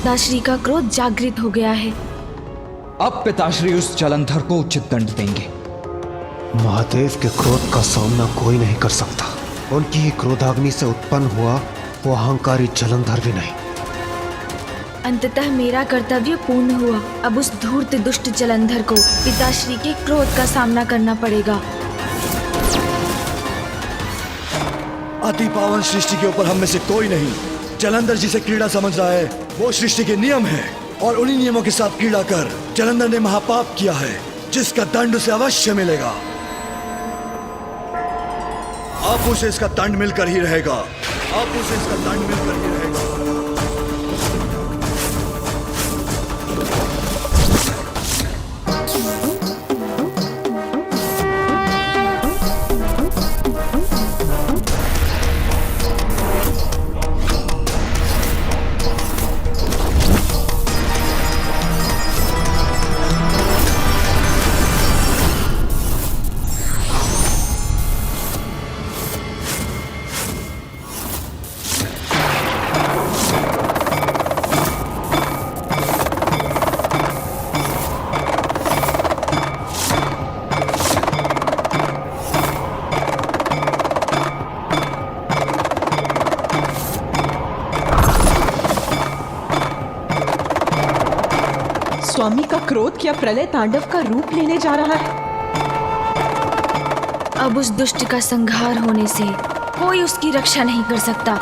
पिताश्री का क्रोध जागृत हो गया है। अब पिताश्री उस जलंधर को उचित दंड देंगे। महादेव के क्रोध का सामना कोई नहीं कर सकता। उनकी ही क्रोधाग्नि से उत्पन्न हुआ वो अहंकारी जलंधर भी नहीं। अंततः मेरा कर्तव्य पूर्ण हुआ। अब उस धूर्त दुष्ट जलंधर को पिताश्री के क्रोध का सामना करना पड़ेगा। अति पावन सृष्टि के ऊपर हम में से कोई नहीं। जलंधर जिसे क्रीड़ा समझ रहा है वो सृष्टि के नियम है, और उन्हीं नियमों के साथ क्रीड़ा कर जलंधर ने महापाप किया है, जिसका दंड उसे अवश्य मिलेगा। अब उसे इसका दंड मिलकर ही रहेगा। अब उसे इसका दंड मिलकर ही रहेगा। स्वामी का क्रोध क्या प्रलय तांडव का रूप लेने जा रहा है? अब उस दुष्ट का संहार होने से कोई उसकी रक्षा नहीं कर सकता।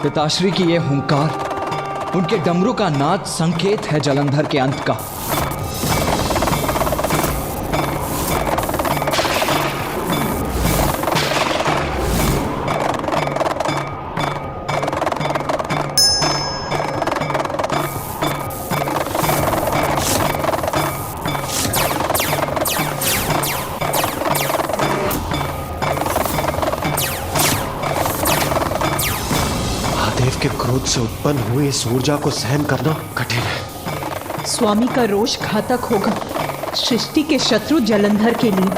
पिताश्री की यह हुंकार, उनके डमरू का नाद संकेत है जलंधर के अंत का। के क्रोध से उत्पन्न हुई इस ऊर्जा को सहन करना कठिन है। स्वामी का रोष घातक होगा सृष्टि के शत्रु जलंधर के लिए।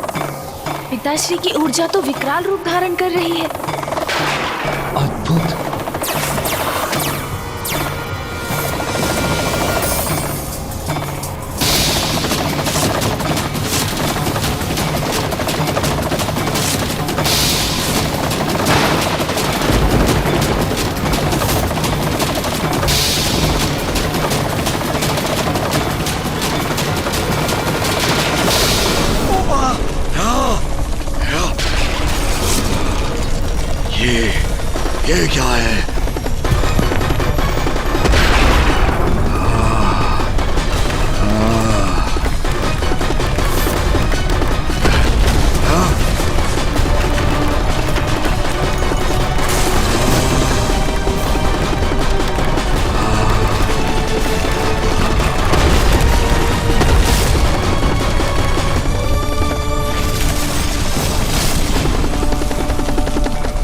पिताश्री की ऊर्जा तो विकराल रूप धारण कर रही है। अद्भुत। ये क्या है?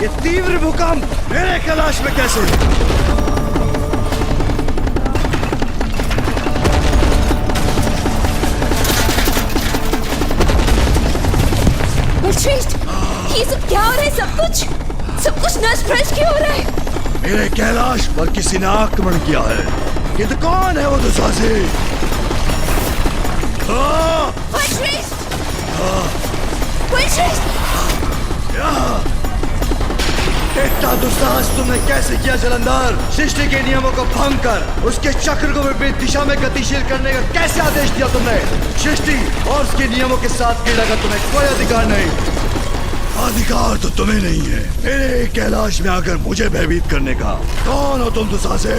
ये तीव्र भूकंप मेरे कैलाश में कैसे? श्रेष्ठ, ये सब क्या हो रहा है? सब कुछ नष्ट भ्रष्ट क्यों हो रहा है? मेरे कैलाश पर किसी ने आक्रमण किया है। ये तो कौन है वो दुशासी? इतना दुस्साहस तुमने कैसे किया जलंधर? सृष्टि के नियमों को भंग कर उसके चक्र को विपरीत दिशा में गतिशील करने का कैसे आदेश दिया तुमने? सृष्टि और उसके नियमों के साथ क्रीड़ा का तुम्हें कोई अधिकार नहीं। अधिकार तो तुम्हें नहीं है मेरे कैलाश में आकर मुझे भयभीत करने का। कौन हो तुम दुशासी?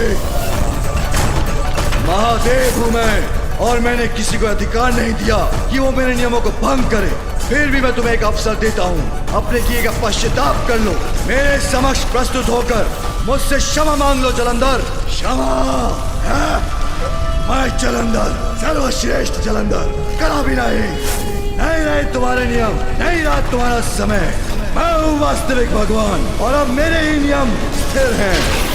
महादेव हूं मैं, और मैंने किसी को अधिकार नहीं दिया कि वो मेरे नियमों को भंग करे। फिर भी मैं तुम्हें एक अवसर देता हूँ, अपने किए का पश्चाताप कर लो। मेरे समक्ष प्रस्तुत होकर मुझसे क्षमा मांग लो जलंधर। क्षमा? मैं जलंधर, सर्वश्रेष्ठ जलंधर, करा भी नहीं रहे तुम्हारे नियम, नहीं रहा तुम्हारा समय। मैं हूँ वास्तविक भगवान, और अब मेरे ही नियम स्थिर हैं।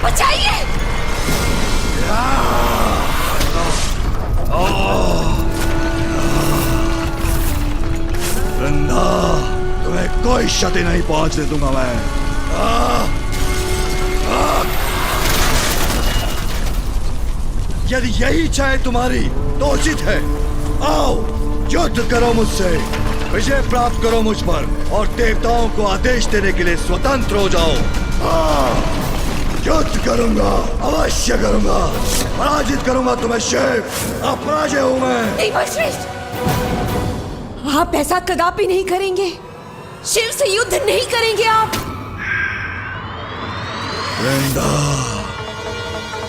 बचाइए! वृंदावन वृंदा, तुम्हें कोई क्षति नहीं पहुंचने दूंगा मैं। यदि यही इच्छा है तुम्हारी तो उचित है, आओ युद्ध करो मुझसे, विजय प्राप्त करो मुझ पर और देवताओं को आदेश देने के लिए स्वतंत्र हो जाओ। युद्ध करूंगा, अवश्य करूंगा, पराजित करूंगा तुम्हें शिव, अपराजय हूं मैं। नहीं वशिष्ठ, आप ऐसा कदापि नहीं करेंगे। शिव से युद्ध नहीं करेंगे आप। वृंदा,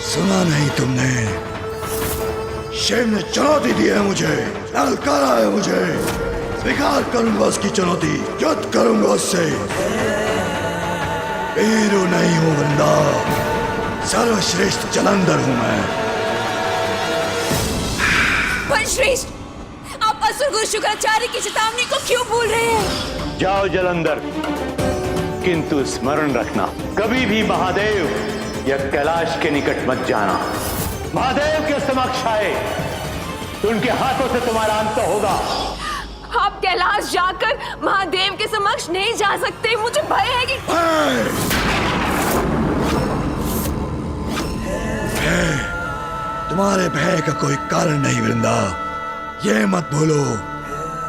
सुना नहीं तुमने? शिव ने चुनौती दी है मुझे, ललकारा है मुझे, स्वीकार करूंगा उसकी चुनौती, युद्ध करूंगा उससे। वीरू नहीं हूं वृंदा, सर्वश्रेष्ठ जलंधर हूं मैं। पर श्रेष्ठ, आप असुर गुरु शुक्राचार्य की चेतावनी को क्यों भूल रहे हैं? जाओ जलंधर, किंतु स्मरण रखना, कभी भी महादेव या कैलाश के निकट मत जाना। महादेव के समक्ष आए तो उनके हाथों से तुम्हारा अंत होगा। आप कैलाश जाकर महादेव के समक्ष नहीं जा सकते, मुझे भय है कि तुम्हारे भय का कोई कारण नहीं वृंदा, ये मत भूलो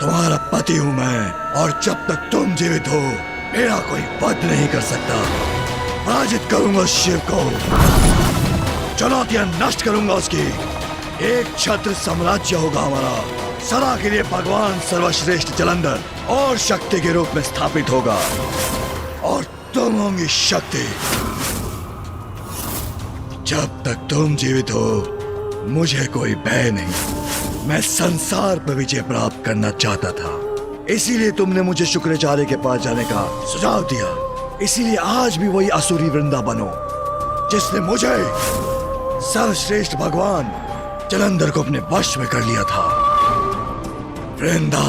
तुम्हारा पति हूं मैं, और जब तक तुम जीवित हो मेरा कोई वध नहीं कर सकता। पराजित करूंगा शिव को, चुनौतियां नष्ट करूंगा उसकी, एक छत्र साम्राज्य होगा हमारा, सदा के लिए भगवान सर्वश्रेष्ठ जलंधर और शक्ति के रूप में स्थापित होगा, और तुम होंगी शक्ति। जब तक तुम जीवित हो मुझे कोई भय नहीं। मैं संसार पर विजय प्राप्त करना चाहता था, इसीलिए तुमने मुझे शुक्राचार्य के पास जाने का सुझाव दिया। इसीलिए आज भी वही असुरी वृंदा बनो जिसने मुझे सर्वश्रेष्ठ भगवान जलंधर को अपने वश में कर लिया था। वृंदा,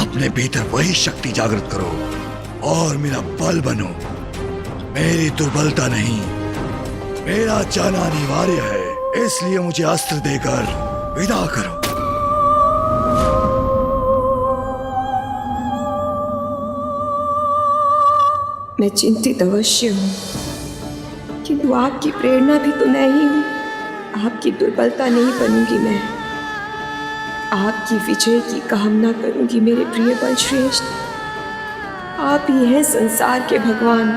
अपने भीतर वही शक्ति जागृत करो और मेरा बल बनो। मेरी दुर्बलता नहीं, मेरा जाना अनिवार्य है, इसलिए मुझे अस्त्र देकर विदा करो। मैं चिंतित अवश्य हूँ, किंतु आपकी प्रेरणा भी तो मैं ही हूँ। आपकी दुर्बलता नहीं बनूंगी मैं, आपकी विजय की कामना करूंगी मेरे प्रिय बलश्रेष्ठ। आप ही हैं संसार के भगवान।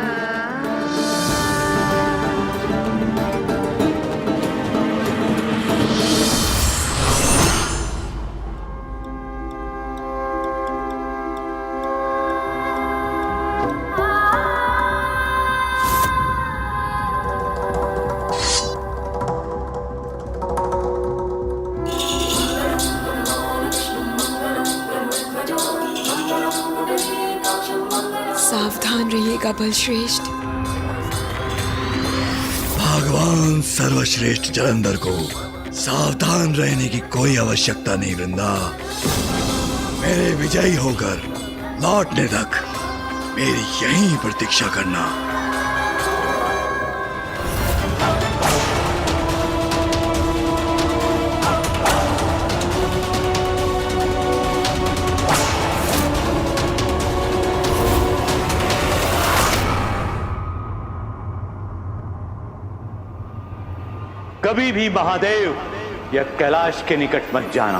सावधान रहिएगा बलश्रेष्ठ। भगवान सर्वश्रेष्ठ जलंधर को सावधान रहने की कोई आवश्यकता नहीं वृंदा। मेरे विजयी होकर लौटने तक मेरी यहीं प्रतीक्षा करना। कभी भी महादेव या कैलाश के निकट मत जाना,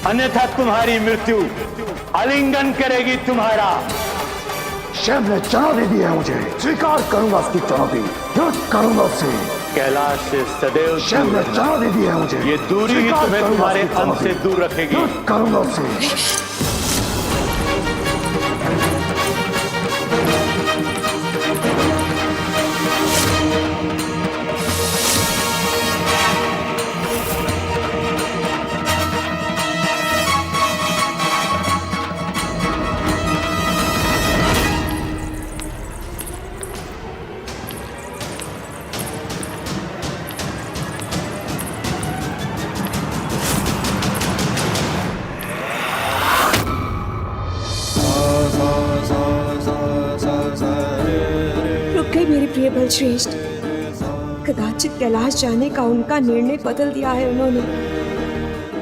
अन्यथा तुम्हारी मृत्यु आलिंगन करेगी तुम्हारा। शिव ने चुनौती दी है मुझे, स्वीकार करूंगा उसकी चुनौती, युद्ध करूंगा उससे। कैलाश से सदैव शिव ने चुनौती दी है मुझे, ये दूरी ही तुम्हें तुम्हारे अंत से दूर रखेगी। युद्ध करूंगा उससे। मेरे प्रिय बलश्रेष्ठ, कदाचित कैलाश जाने का उनका निर्णय बदल दिया है उन्होंने।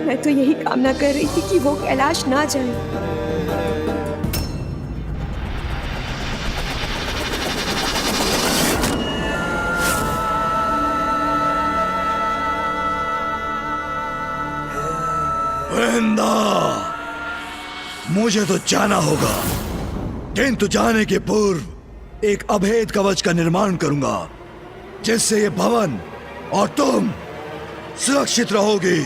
मैं तो यही कामना कर रही थी कि वो कैलाश ना जाए। वृंदा, मुझे तो जाना होगा, किंतु जाने के पूर्व एक अभेद कवच का निर्माण करूंगा जिससे ये भवन और तुम सुरक्षित रहोगी।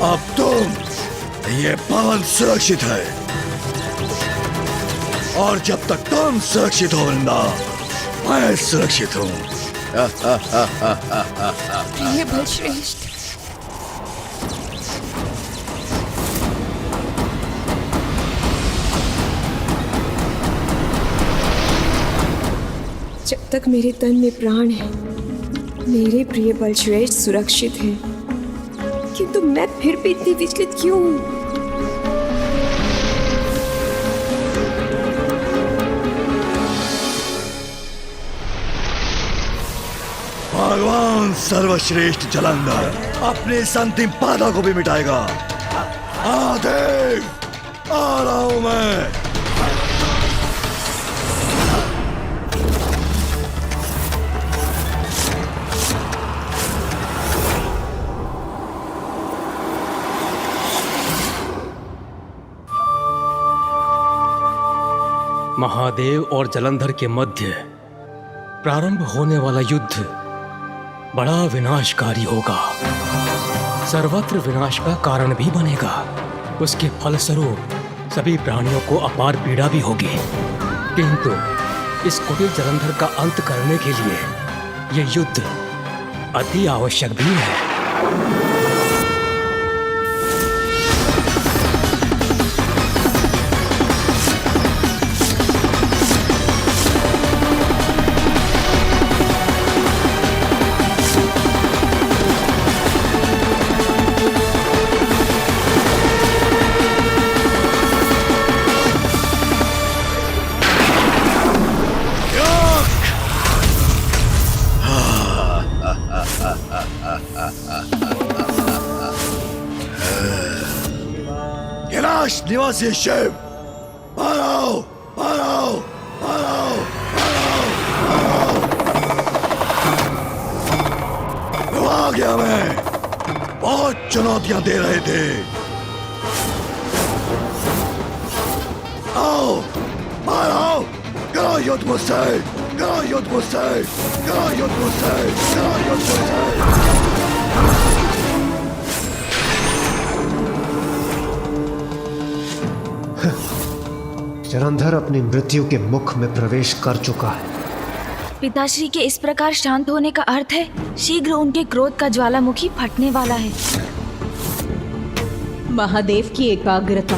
अब ये भवन सुरक्षित है और जब तक तुम सुरक्षित हो वृंदा, मैं सुरक्षित हूं। प्रिय बलश्रेष्ठ, जब तक मेरे तन में प्राण है, मेरे प्रिय बलश्रेष्ठ सुरक्षित हैं। किंतु मैं फिर भी इतनी विचलित क्यों हूं? भगवान सर्वश्रेष्ठ जलंधर अपने इस अंतिम बाधा को भी मिटाएगा। आदेव, आ रहा हूं मैं। महादेव और जलंधर के मध्य प्रारंभ होने वाला युद्ध बड़ा विनाशकारी होगा, सर्वत्र विनाश का कारण भी बनेगा। उसके फलस्वरूप सभी प्राणियों को अपार पीड़ा भी होगी। किंतु इस कुटिल जलंधर का अंत करने के लिए यह युद्ध अति आवश्यक भी है। कैलाश निवासी शिव, मारो, मारो, मारो, मारो, मारो। आ गया मैं, बहुत चुनौतियां दे रहे थे। आओ, मारो, करो युद्ध मुझसे, करो युद्ध मुझसे, करो युद्ध मुझसे, करो युद्ध मुझसे। जलंधर अपनी मृत्यु के मुख में प्रवेश कर चुका है। पिताश्री के इस प्रकार शांत होने का अर्थ है शीघ्र उनके क्रोध का ज्वालामुखी फटने वाला है। महादेव की एकाग्रता,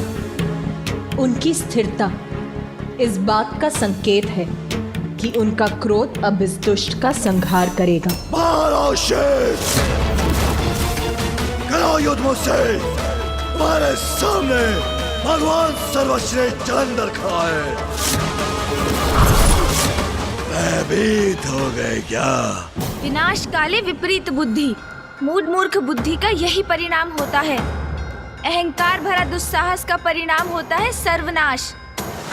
उनकी स्थिरता इस बात का संकेत है कि उनका क्रोध अब इस दुष्ट का संहार करेगा। मारो शिव, करो युद्ध मुझसे। तुम्हारे सामने भगवान सर्वश्रेष्ठ जलंधर खड़ा है। भयभीत हो गए क्या? विनाश काले विपरीत बुद्धि, मूढ़ मूर्ख बुद्धि का यही परिणाम होता है। अहंकार भरा दुस्साहस का परिणाम होता है सर्वनाश।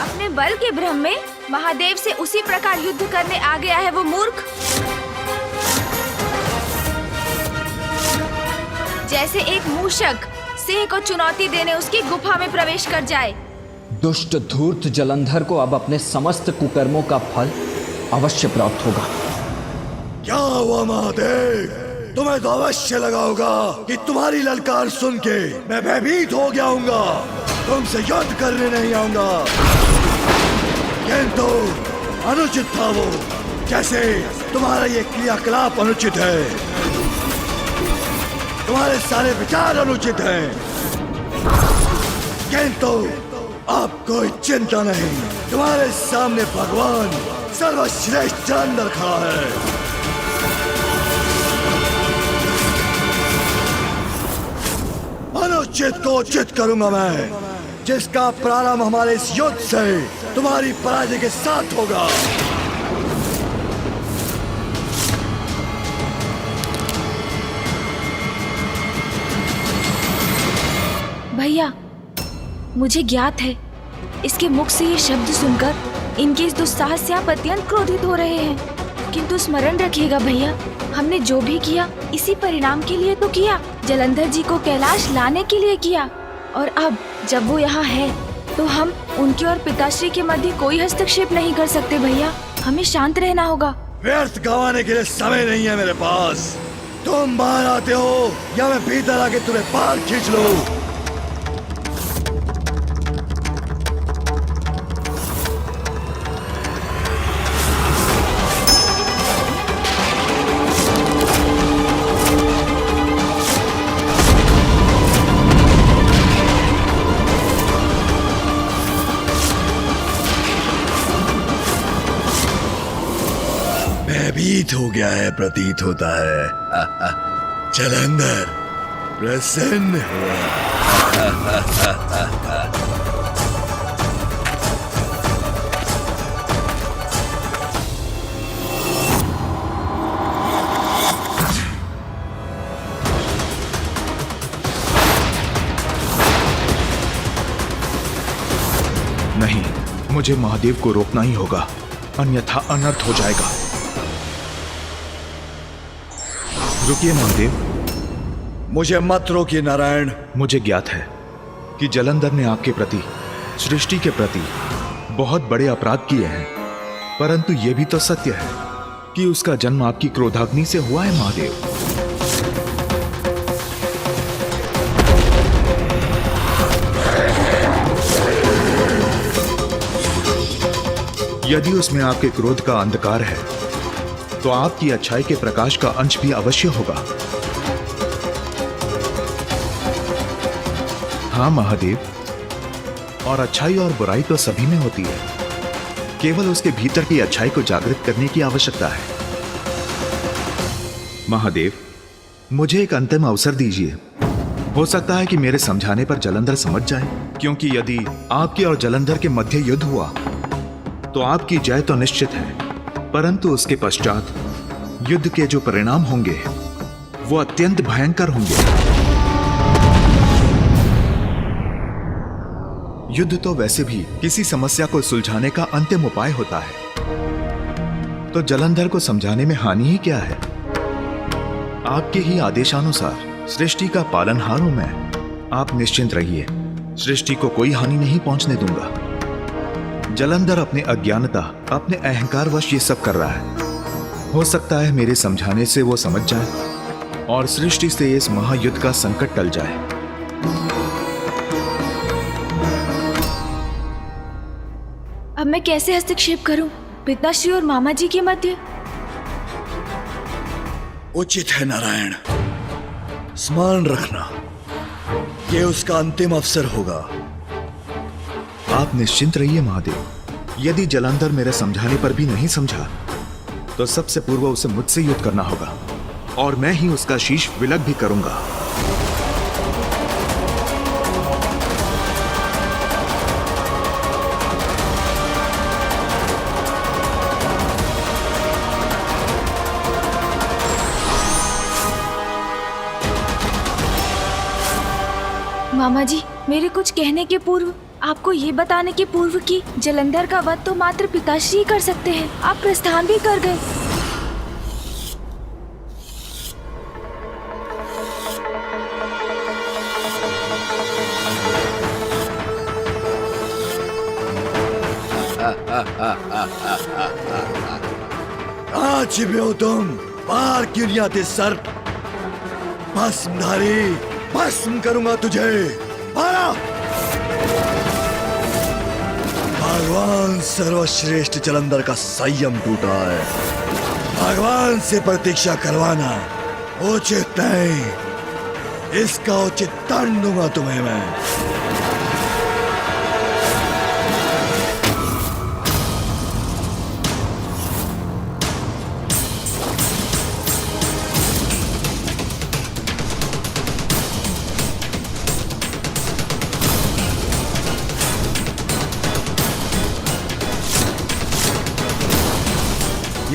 अपने बल के भ्रम में महादेव से उसी प्रकार युद्ध करने आ गया है वो मूर्ख, जैसे एक मूषक सिंह को चुनौती देने उसकी गुफा में प्रवेश कर जाए। दुष्ट धूर्त जलंधर को अब अपने समस्त कुकर्मों का फल अवश्य प्राप्त होगा। क्या हुआ महादेव? तुम्हें तो अवश्य लगा होगा कि तुम्हारी ललकार सुन के मैं भयभीत हो गया हूँगा, तुमसे युद्ध करने नहीं आऊंगा। किंतु अनुचित था वो, जैसे तुम्हारा ये क्रियाकलाप अनुचित है, तुम्हारे सारे विचार अनुचित हैं। किंतु अब कोई चिंता नहीं, तुम्हारे सामने भगवान सर्वश्रेष्ठ जलंधर खड़ा है। अनुचित को उचित करूंगा मैं, जिसका प्रारंभ हमारे इस युद्ध से तुम्हारी पराजय के साथ होगा। भैया, मुझे ज्ञात है इसके मुख से ये शब्द सुनकर इनके इस दुस्साहस से आप अत्यंत क्रोधित हो रहे हैं, किंतु स्मरण रखिएगा भैया, हमने जो भी किया इसी परिणाम के लिए तो किया। जलंधर जी को कैलाश लाने के लिए किया, और अब जब वो यहाँ है तो हम उनके और पिताश्री के मध्य कोई हस्तक्षेप नहीं कर सकते भैया। हमें शांत रहना होगा। व्यर्थ गंवाने के लिए समय नहीं है मेरे पास। तुम बाहर आते हो या मैं भीतर आके तुम्हें बाहर खींच लूं। भयभीत हो गया है प्रतीत होता है। जलंधर प्रसन्न हुआ। नहीं, मुझे महादेव को रोकना ही होगा, अन्यथा अनर्थ हो जाएगा। रुकिए महादेव। मुझे मत रोकिए नारायण। मुझे ज्ञात है कि जलंधर ने आपके प्रति, सृष्टि के प्रति बहुत बड़े अपराध किए हैं, परंतु यह भी तो सत्य है कि उसका जन्म आपकी क्रोधाग्नि से हुआ है महादेव। यदि उसमें आपके क्रोध का अंधकार है तो आपकी अच्छाई के प्रकाश का अंश भी अवश्य होगा। हाँ महादेव, और अच्छाई और बुराई तो सभी में होती है, केवल उसके भीतर की अच्छाई को जागृत करने की आवश्यकता है। महादेव, मुझे एक अंतिम अवसर दीजिए। हो सकता है कि मेरे समझाने पर जलंधर समझ जाए, क्योंकि यदि आपके और जलंधर के मध्य युद्ध हुआ तो आपकी जय तो निश्चित है, परंतु उसके पश्चात युद्ध के जो परिणाम होंगे वो अत्यंत भयंकर होंगे। युद्ध तो वैसे भी किसी समस्या को सुलझाने का अंतिम उपाय होता है, तो जलंधर को समझाने में हानि ही क्या है। आपके ही आदेशानुसार सृष्टि का पालनहार हूं मैं। आप निश्चिंत रहिए, सृष्टि को कोई हानि नहीं पहुंचने दूंगा। जलंधर अपने अज्ञानता, अपने अहंकारवश ये सब कर रहा है। हो सकता है मेरे समझाने से वो समझ जाए और सृष्टि से इस महायुद्ध का संकट टल जाए। अब मैं कैसे हस्तक्षेप करूं पिताश्री और मामा जी के मध्य? उचित है नारायण, स्मरण रखना ये उसका अंतिम अवसर होगा। आप निश्चिंत रहिए महादेव। यदि जलंधर मेरे समझाने पर भी नहीं समझा तो सबसे पूर्व उसे मुझसे युद्ध करना होगा, और मैं ही उसका शीश विलग भी करूंगा। मामा जी, मेरे कुछ कहने के पूर्व, आपको ये बताने के पूर्व कि जलंधर का वध तो मात्र पिताश्री कर सकते हैं, आप प्रस्थान भी कर गए। कहाँ छिपे हो तुम? बाहर क्यों नहीं आते सर? भस्मधारी, भस्म करूंगा तुझे। बाहर! भगवान सर्वश्रेष्ठ जलंधर का संयम टूटा है। भगवान से प्रतीक्षा करवाना उचित नहीं। इसका उचित दंड दूंगा तुम्हें मैं।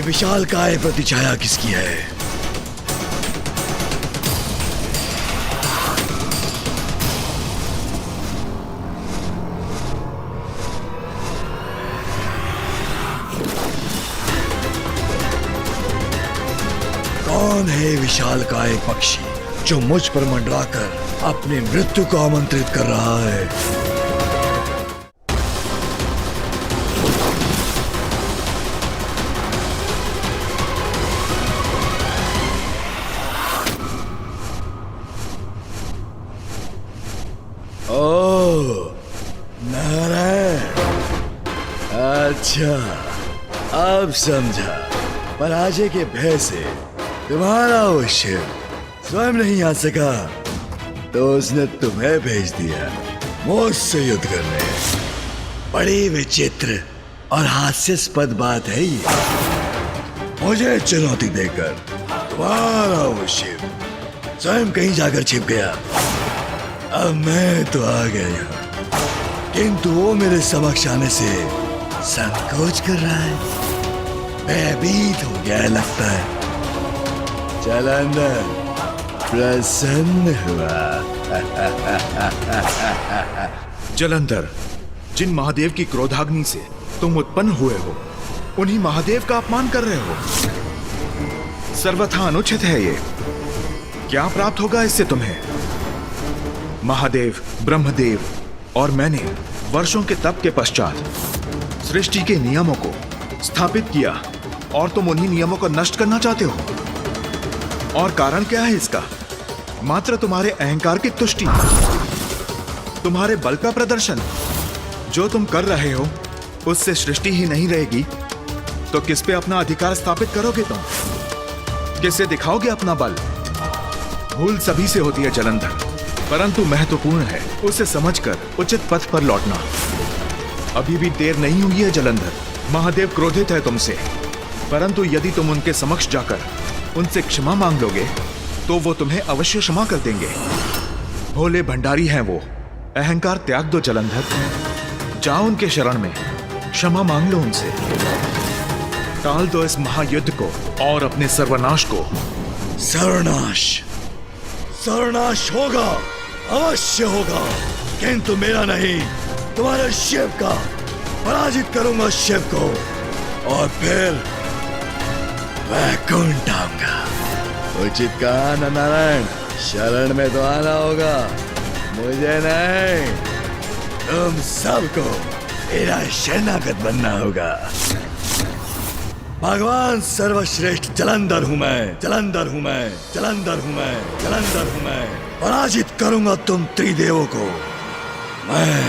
ये विशाल काय प्रतिछाया किसकी है? कौन है विशाल काय पक्षी जो मुझ पर मंडराकर अपनी मृत्यु को आमंत्रित कर रहा है? ओह, नारायण। अच्छा, अब समझा। पराजय के भय से तुम्हारा वो शिव स्वयं नहीं आ सका तो उसने तुम्हें भेज दिया मुझसे युद्ध करने। बड़ी विचित्र और हास्यास्पद बात है ये। मुझे चुनौती देकर तुम्हारा वो शिव स्वयं कहीं जाकर छिप गया। अब मैं तो आ गया यहाँ, किंतु वो मेरे समक्ष आने से संकोच कर रहा है। भयभीत हो गया है लगता है। जालंधर प्रसन्न हुआ। जलंधर, जिन महादेव की क्रोधाग्नि से तुम उत्पन्न हुए हो, उन्हीं महादेव का अपमान कर रहे हो। सर्वथा अनुचित है ये। क्या प्राप्त होगा इससे तुम्हें? महादेव, ब्रह्मदेव और मैंने वर्षों के तप के पश्चात सृष्टि के नियमों को स्थापित किया और तुम उन्हीं नियमों को नष्ट करना चाहते हो। और कारण क्या है इसका? मात्र तुम्हारे अहंकार की तुष्टि, तुम्हारे बल का प्रदर्शन। जो तुम कर रहे हो उससे सृष्टि ही नहीं रहेगी तो किस पे अपना अधिकार स्थापित करोगे तुम? किससे दिखाओगे अपना बल? भूल सभी से होती है जलंधर, परंतु महत्वपूर्ण है उसे समझकर उचित पथ पर लौटना। अभी भी देर नहीं हुई है जलंधर। महादेव क्रोधित है तुमसे, परंतु यदि तुम उनके समक्ष जाकर उनसे क्षमा मांग लोगे तो वो तुम्हें अवश्य क्षमा कर देंगे। भोले भंडारी हैं वो। अहंकार त्याग दो जलंधर, जाओ उनके शरण में, क्षमा मांग लो उनसे। टाल दो इस महायुद्ध को और अपने सर्वनाश को। सर्वनाश, सर्वनाश होगा, अवश्य होगा, किंतु मेरा नहीं, तुम्हारे शिव का। पराजित करूंगा शिव को और फिर वैकुंठ आऊंगा। उचित कहा ना नारायण, शरण में तो आना होगा, मुझे नहीं, तुम सबको मेरा शरणागत बनना होगा। भगवान सर्वश्रेष्ठ जलंधर हूं मैं, जलंधर हूं मैं, जलंधर हूं मैं, जलंधर हूं मैं। पराजित करूंगा तुम त्रिदेवों को मैं।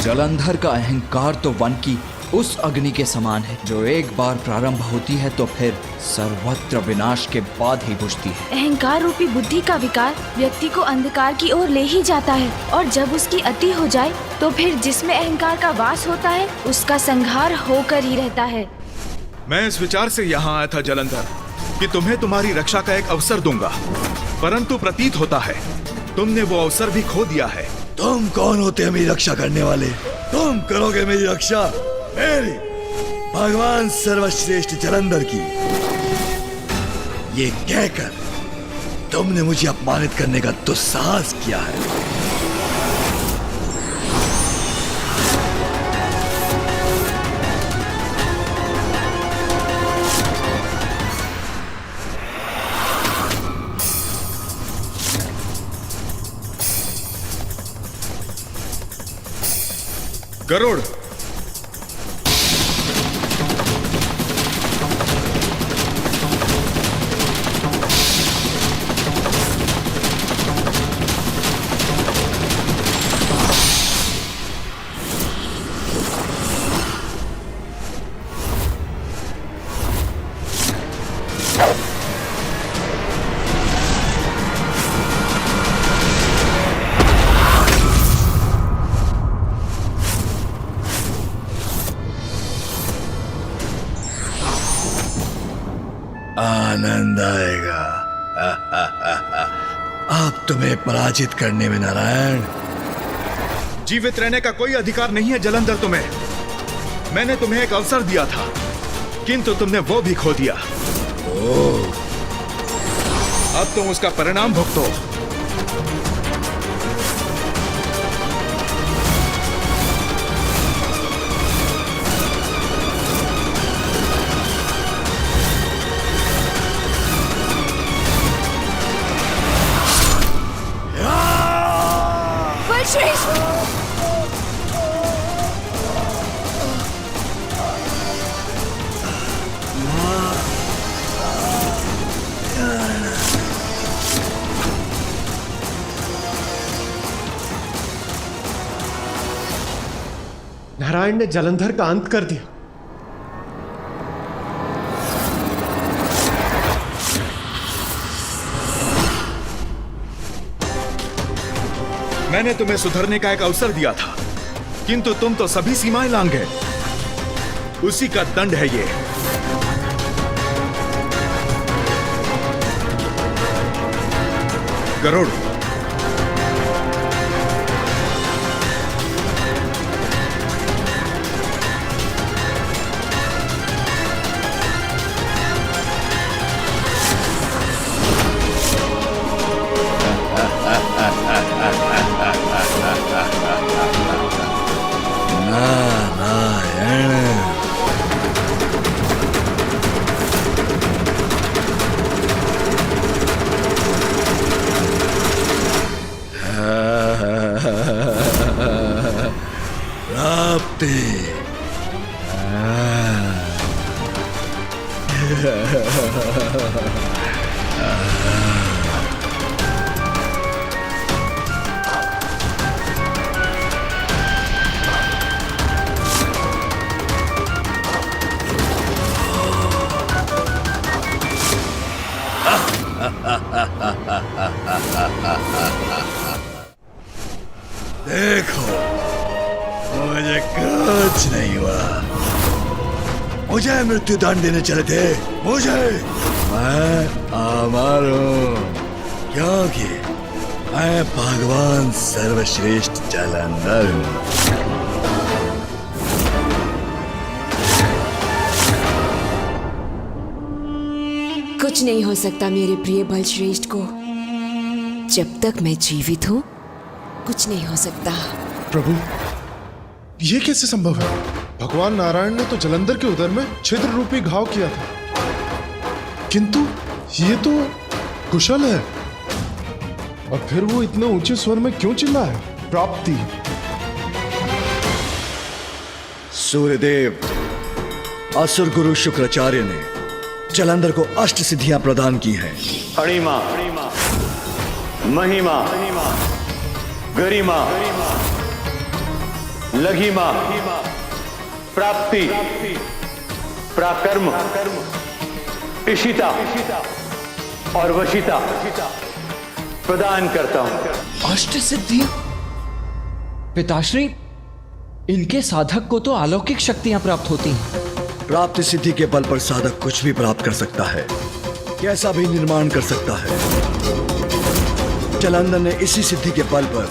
जलंधर का अहंकार तो वन की उस अग्नि के समान है जो एक बार प्रारंभ होती है तो फिर सर्वत्र विनाश के बाद ही बुझती है। अहंकार रूपी बुद्धि का विकार व्यक्ति को अंधकार की ओर ले ही जाता है और जब उसकी अति हो जाए तो फिर जिसमें अहंकार का वास होता है उसका संहार होकर ही रहता है। मैं इस विचार से यहाँ आया था जलंधर कि तुम्हें तुम्हारी रक्षा का एक अवसर दूंगा, परंतु प्रतीत होता है तुमने वो अवसर भी खो दिया है। तुम कौन होते हैं मेरी रक्षा करने वाले? तुम करोगे मेरी रक्षा? मेरी, भगवान सर्वश्रेष्ठ जलंधर की। ये कहकर तुमने मुझे अपमानित करने का दुस्साहस किया है। गरुड़, आनंद आएगा। अब तुम्हें पराजित करने में नारायण जीवित रहने का कोई अधिकार नहीं है जलंधर तुम्हें। मैंने तुम्हें एक अवसर दिया था, किंतु तुमने वो भी खो दिया। अब तुम उसका परिणाम भुगतो। बलश्रेष्ठ! नारायण ने जलंधर का अंत कर दिया। मैंने तुम्हें सुधरने का एक अवसर दिया था, किंतु तुम तो सभी सीमाएं लांघ गए। उसी का दंड है ये। गरुड़, देखो, मुझे कुछ नहीं हुआ। मुझे मृत्युदंड देने चले थे, मुझे। मैं अमर हूं, क्योंकि मैं भगवान सर्वश्रेष्ठ जलंधर हूं। कुछ नहीं हो सकता मेरे प्रिय बलश्रेष्ठ को। जब तक मैं जीवित हूं, कुछ नहीं हो सकता। प्रभु, ये कैसे संभव है? भगवान नारायण ने तो जलंधर के उदर में छिद्र रूपी घाव किया था, किंतु ये तो कुशल है। और फिर वो इतने ऊंचे स्वर में क्यों चिल्ला है? प्राप्ति। सूर्यदेव, असुर गुरु शुक्राचार्य ने जलंधर को अष्ट सिद्धियां प्रदान की हैं। अणिमा, महिमा, गरिमा, लघिमा, प्राप्ति, प्राकर्म, इशिता और वशिता प्रदान करता हूं। अष्ट सिद्धियां? पिताश्री, इनके साधक को तो अलौकिक शक्तियां प्राप्त होती हैं। प्राप्ति सिद्धि के बल पर साधक कुछ भी प्राप्त कर सकता है, कैसा भी निर्माण कर सकता है। जलंधर ने इसी सिद्धि के बल पर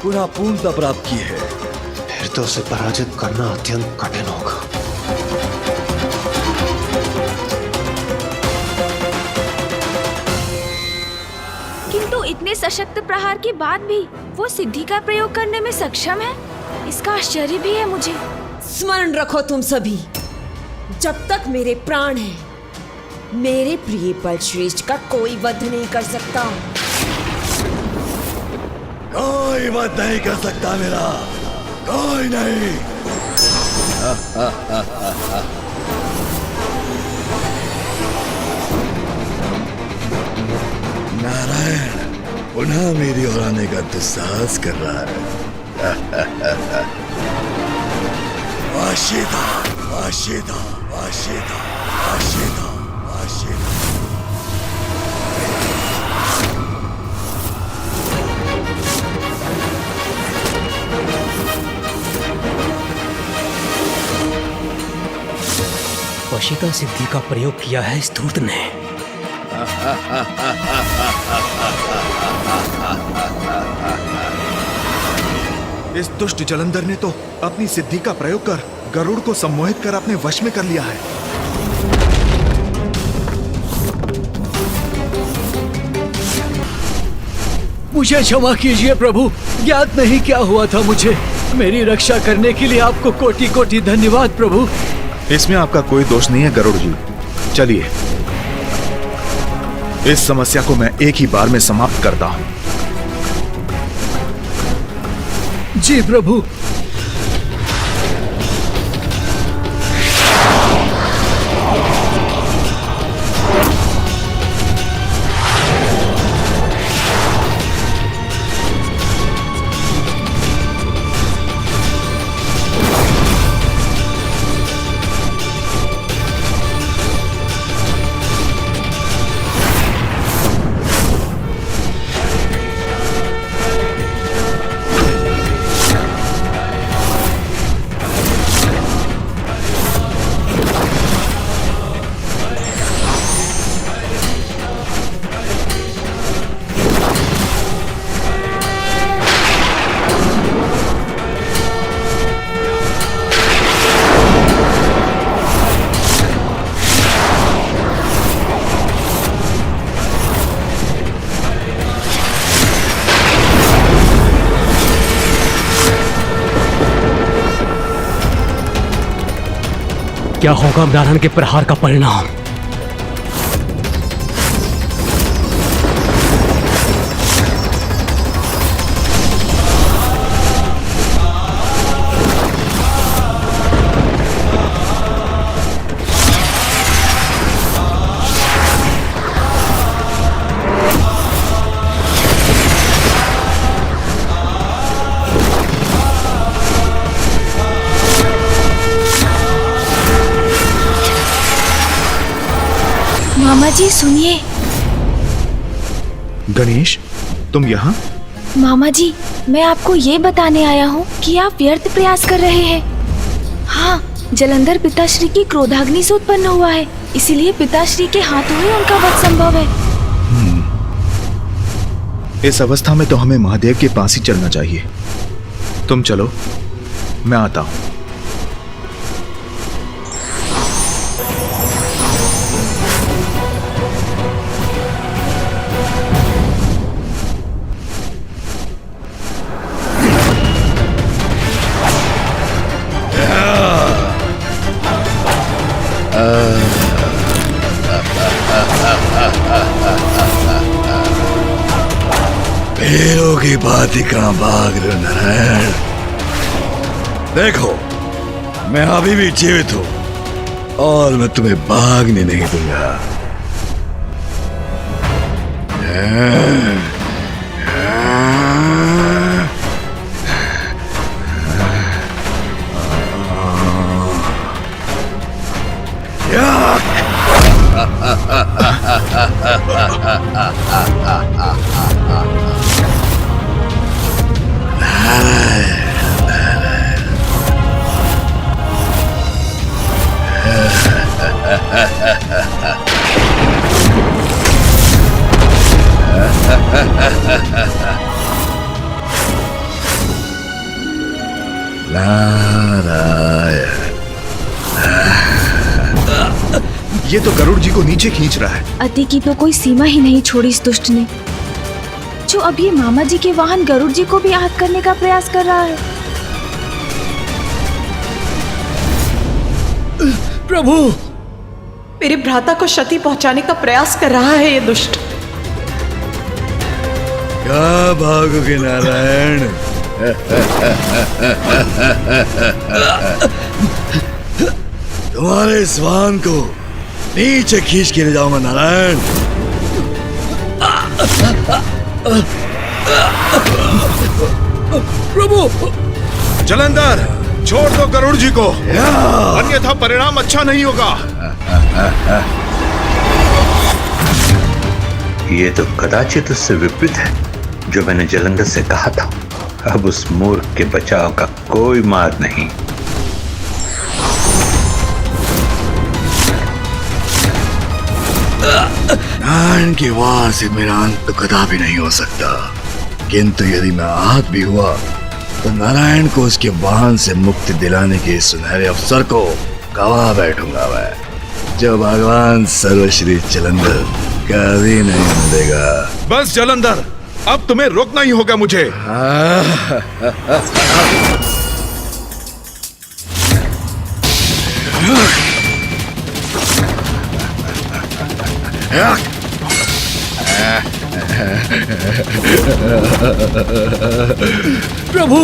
पुनः पूर्णता प्राप्त की है। फिर तो उसे पराजित करना अत्यंत कठिन होगा। किंतु इतने सशक्त प्रहार के बाद भी वो सिद्धि का प्रयोग करने में सक्षम है, इसका आश्चर्य भी है मुझे। स्मरण रखो तुम सभी, जब तक मेरे प्राण हैं, मेरे प्रिय बलश्रेष्ठ का कोई वध नहीं कर सकता। कोई वध नहीं कर सकता मेरा, कोई नहीं। नारायण पुनः मेरी ओर आने का दुस्साहस कर रहा है। वाशिदा, वाशिदा, वाशिदा, वाशिदा, वाशिदा। वशिता सिद्धि का प्रयोग किया है इस धूर्त ने। इस दुष्ट जलंधर ने तो अपनी सिद्धि का प्रयोग कर गरुड़ को सम्मोहित कर अपने वश में कर लिया है। मुझे क्षमा कीजिए प्रभु, ज्ञात नहीं क्या हुआ था मुझे। मेरी रक्षा करने के लिए आपको कोटि कोटि धन्यवाद प्रभु। इसमें आपका कोई दोष नहीं है गरुड़ जी। चलिए, इस समस्या को मैं एक ही बार में समाप्त करता हूं। जी प्रभु। क्या होगा नारायण के प्रहार का परिणाम? मामा जी सुनिए। गणेश, तुम यहाँ? मामा जी, मैं आपको ये बताने आया हूँ कि आप व्यर्थ प्रयास कर रहे हैं। हाँ, जलंधर पिताश्री की क्रोधाग्नि से उत्पन्न हुआ है, इसीलिए पिताश्री के हाथों ही उनका वध संभव है। इस अवस्था में तो हमें महादेव के पास ही चलना चाहिए। तुम चलो, मैं आता हूं। हीरो की बात ही कहां भाग रहे हो नारायण? देखो, मैं अभी भी जीवित हूं और मैं तुम्हें भागने नहीं दूंगा। ये तो गरुड़ जी को नीचे खींच रहा है। अति की तो कोई सीमा ही नहीं छोड़ी इस दुष्ट ने, जो अब ये मामा जी के वाहन गरुड़ जी को भी आहत करने का प्रयास कर रहा है। प्रभु, मेरे भ्राता को क्षति पहुंचाने का प्रयास कर रहा है ये दुष्ट। क्या भागोगे नारायण? तुम्हारे इस वाहन को नीचे खींच के ले जाऊंगा नारायण। प्रभु! जलंधर, छोड़ दो गरुड़ जी को, अन्यथा परिणाम अच्छा नहीं होगा। ये तो कदाचित उससे विपरीत है जो मैंने जलंधर से कहा था। अब उस मूर्ख के बचाव का कोई मार्ग नहीं। नारायण के वार से मेरा अंत तो कदापि नहीं हो सकता, किंतु यदि मैं आहत भी हुआ तो नारायण को उसके वाहन से मुक्ति दिलाने के सुनहरे अवसर को गवा बैठूंगा मैं, जो भगवान सर्वश्री जलंधर कभी नहीं मिलेगा। बस जलंधर, अब तुम्हें रोकना ही होगा मुझे। प्रभु,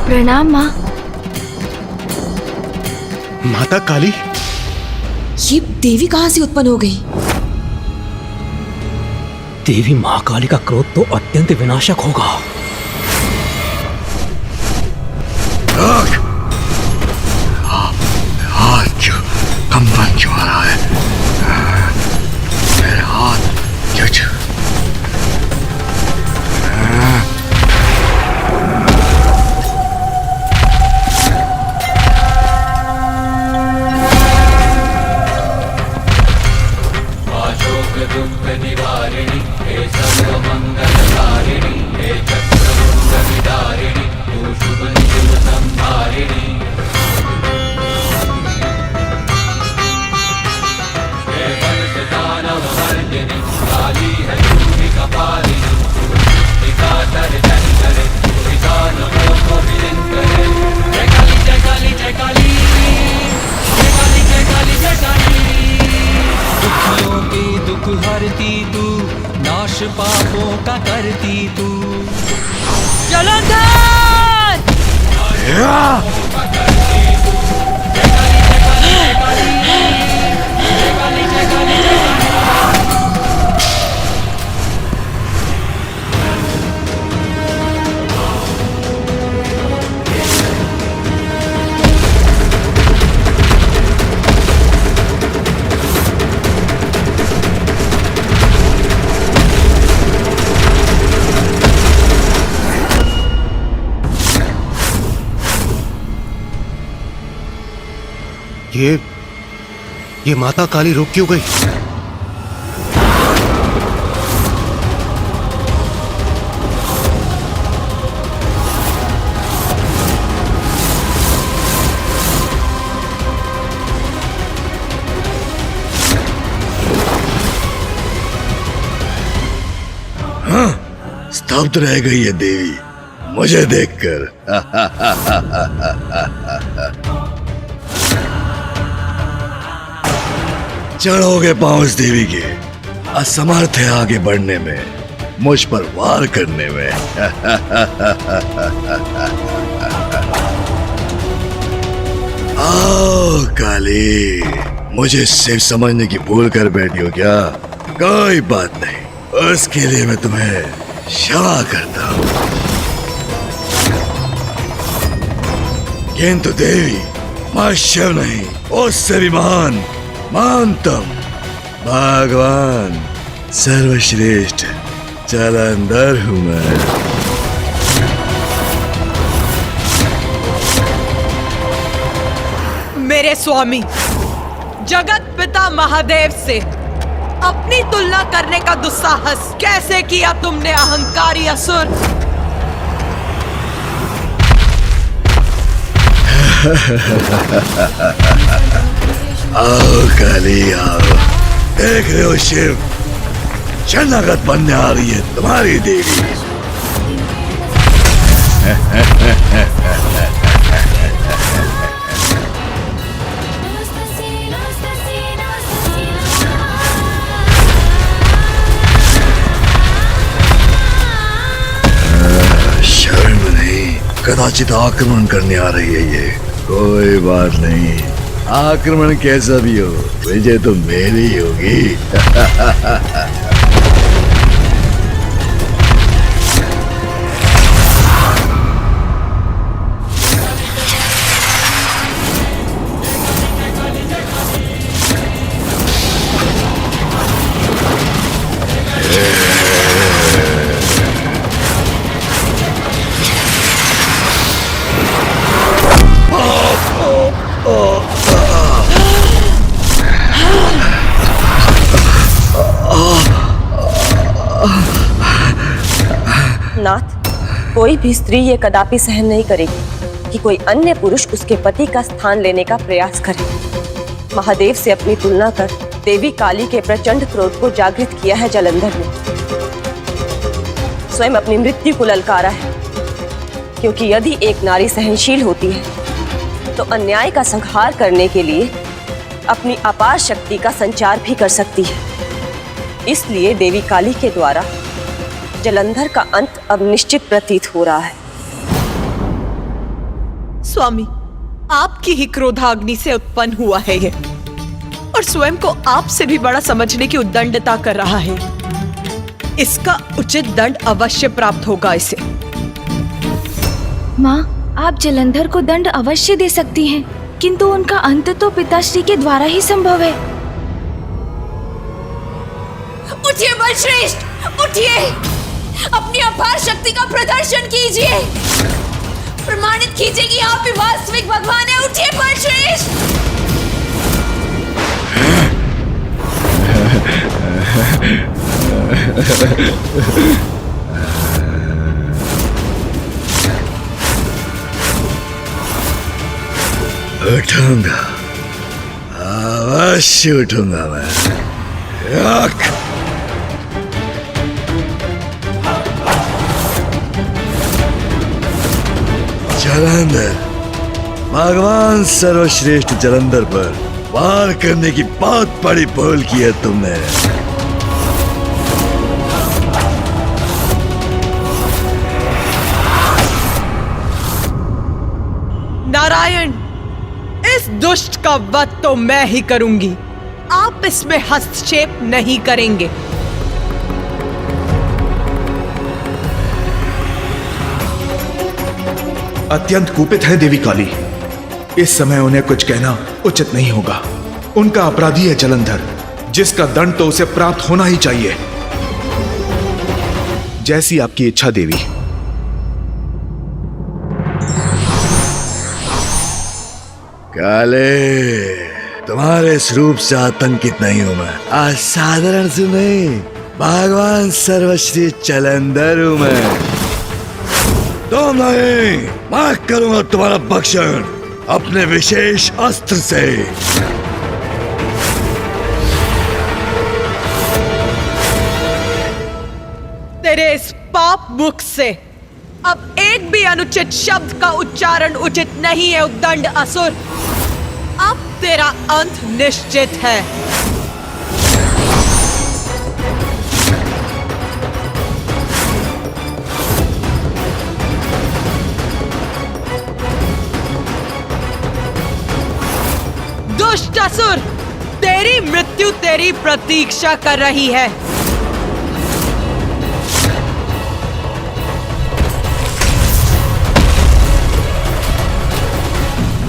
प्रणाम माँ। माता काली, ये देवी कहाँ से उत्पन्न हो गई? देवी महाकाली का क्रोध तो अत्यंत विनाशक होगा। हाथ क्यों कंपन क्यों आ रहा है? मेरे हाथ क्यों? दुख हरती तू, नाश पापों का करती तू। जलंधर! ये माता काली रुक क्यों गई? स्तब्ध रह गई है देवी मुझे देखकर। चढ़ोगे पांव इस देवी के, असमर्थ है आगे बढ़ने में, मुझ पर वार करने में। आओ काली, मुझे शिव समझने की भूल कर बैठी हो क्या? कोई बात नहीं, उसके लिए मैं तुम्हें क्षमा करता हूं। किंतु देवी, मैं शिव नहीं, उससे भी महान महानतम भगवान सर्वश्रेष्ठ जलंधर हूं मैं। मेरे स्वामी, जगत पिता महादेव से अपनी तुलना करने का दुस्साहस कैसे किया तुमने, अहंकारी असुर! आओ काली आओ, देख रहे हो शिव, शरणागत बनने आ रही है तुम्हारी देवी। शरण नहीं, कदाचित आक्रमण करने आ रही है ये। कोई बात नहीं, आक्रमण कैसा भी हो, विजय तो मेरी होगी। नाथ, कोई भी स्त्री ये कदापि सहन नहीं करेगी कि कोई अन्य पुरुष उसके पति का स्थान लेने का प्रयास करे। महादेव से अपनी तुलना कर देवी काली के प्रचंड क्रोध को जागृत किया है जलंधर ने। स्वयं अपनी मृत्यु को ललकारा है, क्योंकि यदि एक नारी सहनशील होती है तो अन्याय का संहार करने के लिए अपनी अपार शक्ति का संचार भी कर सकती है। इसलिए देवी काली के द्वारा जलंधर का अंत अब निश्चित प्रतीत हो रहा है। स्वामी, आपकी ही क्रोधाग्नि से उत्पन्न हुआ है ये, और स्वयं को आपसे भी बड़ा समझने की उद्दंडता कर रहा है। इसका उचित दंड अवश्य प्राप्त होगा इसे। माँ, आप जलंधर को दंड अवश्य दे सकती हैं, किंतु उनका अंत तो पिताश्री के द्वारा ही संभव है। उठिए बलश्रेष्ठ, उठिए, अपनी अपार शक्ति का प्रदर्शन कीजिए, प्रमाणित कीजिए कि आप ही वास्तविक भगवान हैं। उठिए बलश्रेष्ठ। उठूंगा, अवश्य उठूंगा मैं। जलंधर, भगवान सर्वश्रेष्ठ जलंधर पर वार करने की बहुत बड़ी भूल की है तुमने। नारायण, इस दुष्ट का वध तो मैं ही करूंगी, आप इसमें हस्तक्षेप नहीं करेंगे। अत्यंत कुपित है देवी काली। इस समय उन्हें कुछ कहना उचित नहीं होगा। उनका अपराधी है जलंधर, जिसका दंड तो उसे प्राप्त होना ही चाहिए। जैसी आपकी इच्छा देवी। काले, तुम्हारे इस रूप से आतंकित नहीं हूं मैं। असाधारण से नहीं, भगवान सर्वश्री जलंधर हूं मैं। तुम नहीं, मैं करूंगा तुम्हारा भक्षण अपने विशेष अस्त्र से। तेरे इस पाप मुख से अब एक भी अनुचित शब्द का उच्चारण उचित नहीं है उद्दंड असुर। अब तेरा अंत निश्चित है। दुष्ट असुर, तेरी मृत्यु तेरी प्रतीक्षा कर रही है।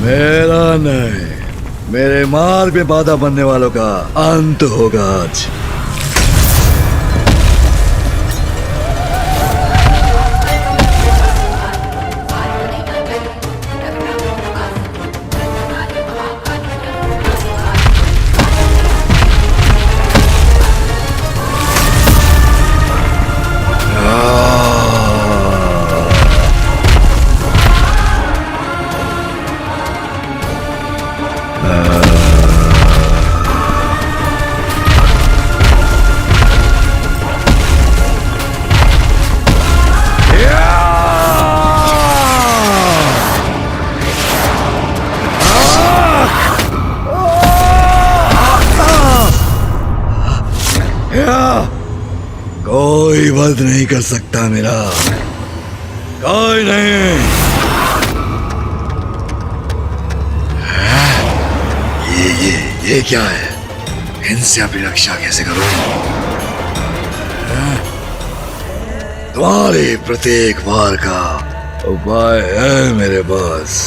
मेरा नहीं, मेरे मार्ग में बाधा बनने वालों का अंत होगा आज। कोई वध नहीं कर सकता मेरा, कोई नहीं। ये क्या है? इनसे अपनी रक्षा कैसे करूं? तुम्हारे प्रत्येक वार का उपाय है मेरे पास।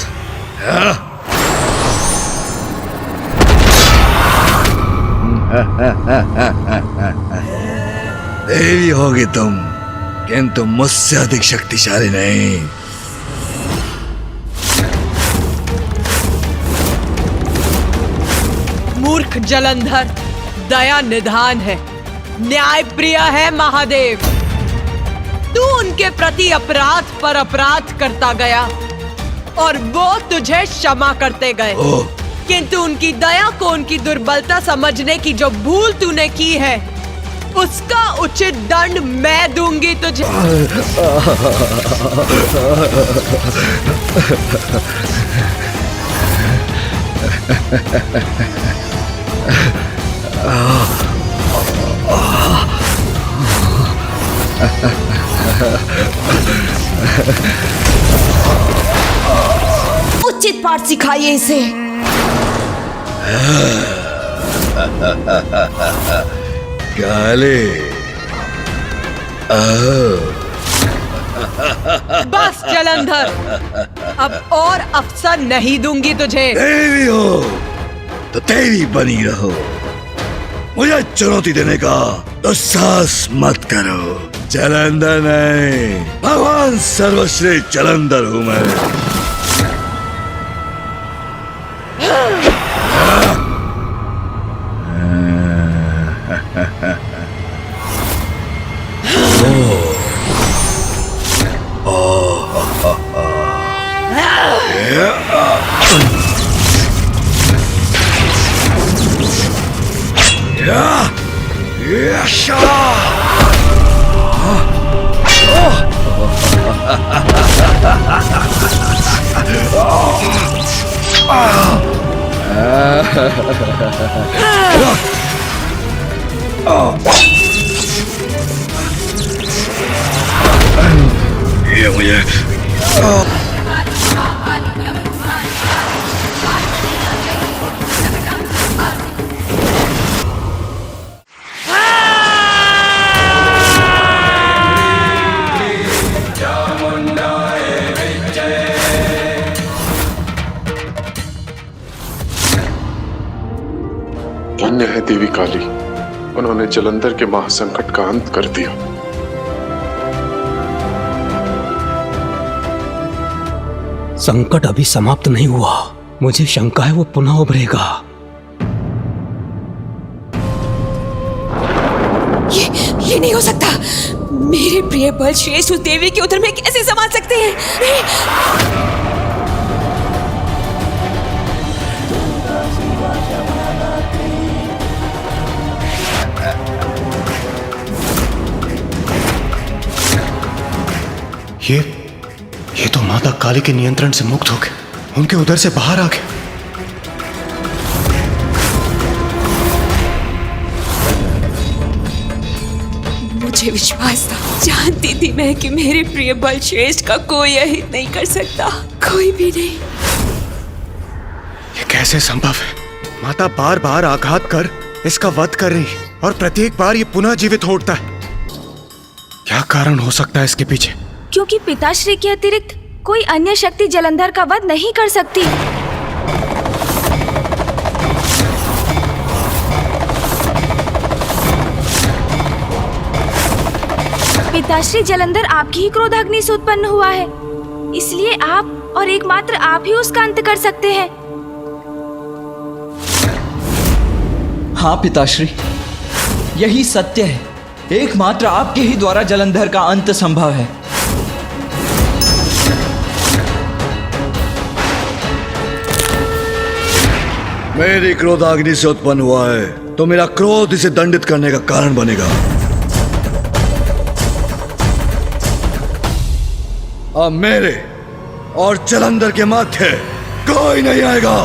देवी होगी तुम, किंतु मुझसे अधिक शक्तिशाली नहीं। मूर्ख जलंधर दया निधान है, न्याय प्रिय है महादेव। तू उनके प्रति अपराध पर अपराध करता गया और वो तुझे क्षमा करते गए, किंतु उनकी दया को उनकी दुर्बलता समझने की जो भूल तूने की है, उसका उचित दंड मैं दूंगी तुझे। उचित पाठ सिखाइए इसे। काले बस जलंधर, अब और अवसर नहीं दूंगी तुझे। देवी हो तो देवी बनी रहो, मुझे चुनौती देने का तो साहस मत करो। जलंधर नहीं, भगवान सर्वश्री जलंधर हूं मैं। ये मुझे धन्य है देवी काली, उन्होंने जलंधर के महासंकट का अंत कर दिया। संकट अभी समाप्त नहीं हुआ, मुझे शंका है वो पुनः उभरेगा। ये नहीं हो सकता। मेरे प्रिय बल श्रेष्ठ उस देवी के उदर में कैसे समा सकते हैं? ये तो माता काली के नियंत्रण से मुक्त हो गए, उनके उधर से बाहर आ गए। मुझे विश्वास था, जानती थी मैं कि मेरे प्रिय बल श्रेष्ठ का कोई अहित नहीं कर सकता, कोई भी नहीं। ये कैसे संभव है? माता बार बार आघात कर इसका वध कर रही और प्रत्येक बार ये पुनः जीवित हो उठता है। क्या कारण हो सकता है इसके पीछे? क्योंकि पिताश्री के अतिरिक्त कोई अन्य शक्ति जलंधर का वध नहीं कर सकती। पिताश्री, जलंधर आपकी ही क्रोधाग्नि से उत्पन्न हुआ है, इसलिए आप और एकमात्र आप ही उसका अंत कर सकते हैं। हाँ पिताश्री, यही सत्य है। एकमात्र आपके ही द्वारा जलंधर का अंत संभव है। मेरी क्रोधाग्नि से उत्पन्न हुआ है तो मेरा क्रोध इसे दंडित करने का कारण बनेगा। अब मेरे और जलंधर के मध्य कोई नहीं आएगा।